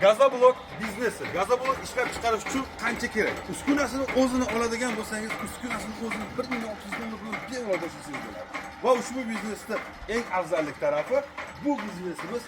Gazoblok biznesi. Gazoblok ishlab chiqarish uchun qancha kerak? Uskunasini o'zini oladigan bo'lsangiz, uskunasini o'zini 1600 dollar bilan bemalol boshlashingiz bo'ladi. Va ushbu biznesda eng afzallik tarafi bu biznesimiz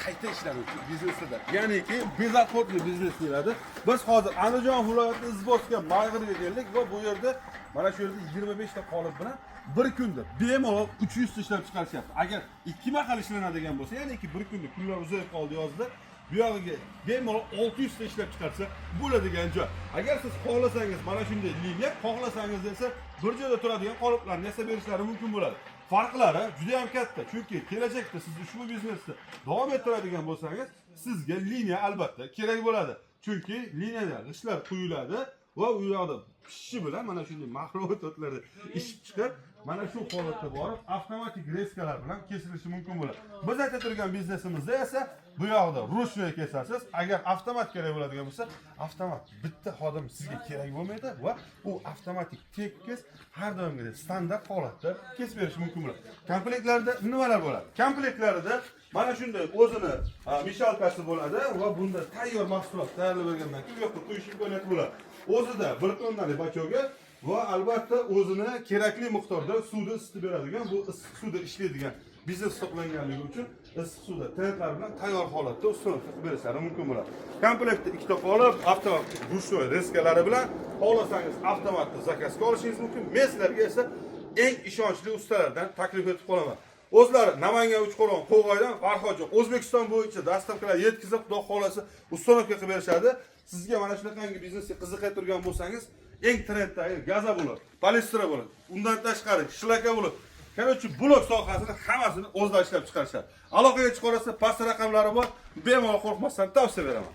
qayta ishlanuvchi biznesdir. Ya'niki bezatxo'rlik biznes deyiladi. Biz hozir Andijon viloyati Izbosga Mayg'irga keldik va bu yerda mana shu yerda 25 ta qolip bilan bir kunda bemalol 300 ta ishlab chiqarishyapti. Agar 2 mahal ishlanadigan bo'lsa, ya'niki bir kunda kunlar uzayib qoldi yozda, bu yog'iga bemalol 600 ta ishlab chiqarsa bo'ladigan joy. Agar siz xohlasangiz mana shunday liniya, xohlasangiz esa bir joyda turadigan qoliplarni yasab berishlari mumkin bo'ladi. Farqlari juda ham katta. Chunki kelajakda siz ushbu biznesni davom ettiradigan bo'lsangiz, sizga liniya albatta kerak bo'ladi. Chunki liniyada g'ishtlar quyiladi va u yoqda pishishi bilan mana shunday mahrovot o'tlarda ishib chiqib, mana shu holatda borib avtomatik reskalar bilan kesilishi mumkin bo'ladi. Biz aytib turgan biznesimizda esa bu yoqda ruchnoy kesasiz. Agar avtomat kerak bo'ladigan bo'lsa, avtomat bitta xodim sizga kerak bo'lmaydi va u avtomatik tekis har doimgidek standart holatda kesib berish mumkin bo'ladi. Komplektlarda nimalar bo'ladi? Komplektlarida mana shunday o'zini mishalkasi bo'ladi va bunda tayyor mahsulot tayyorlab bergandan keyin yo'q quyish imkoniyati bo'ladi. O'zida 1 tonnalik bachoga va albatta o'zini kerakli miqdorda suvda isitib beradigan, bu issiq suvda ishlaydigan biznes hisoblanganligi uchun issiq suvda tanklar bilan tayyor holatda ustun qilib berishlari mumkin bo'ladi. Komplektda ikkita qolip, avtomatik ruchnoy reskalari bilan xohlasangiz avtomatda zakazga olishingiz mumkin. Men sizlarga esa eng ishonchli ustalardan taklif etib qolaman. O'zlari Namangan Uchqo'rg'on Qo'g'oydan Farhodjon O'zbekiston bo'yicha dastavkalar yetkazib, xudo xolasa ustonovka qilib berishadi. Sizga mana shunaqangi biznesga qiziqib turgan bo'lsangiz, eng trenddagi gazoblok, polistirobolok, undan tashqari shlaka bo'lib, korоче, blok sohasini hammasini o'zlari ishlab chiqarishadi. Aloqaga chiqarsa past raqamlari bor, bemalol qo'rqmasdan tavsiya beraman.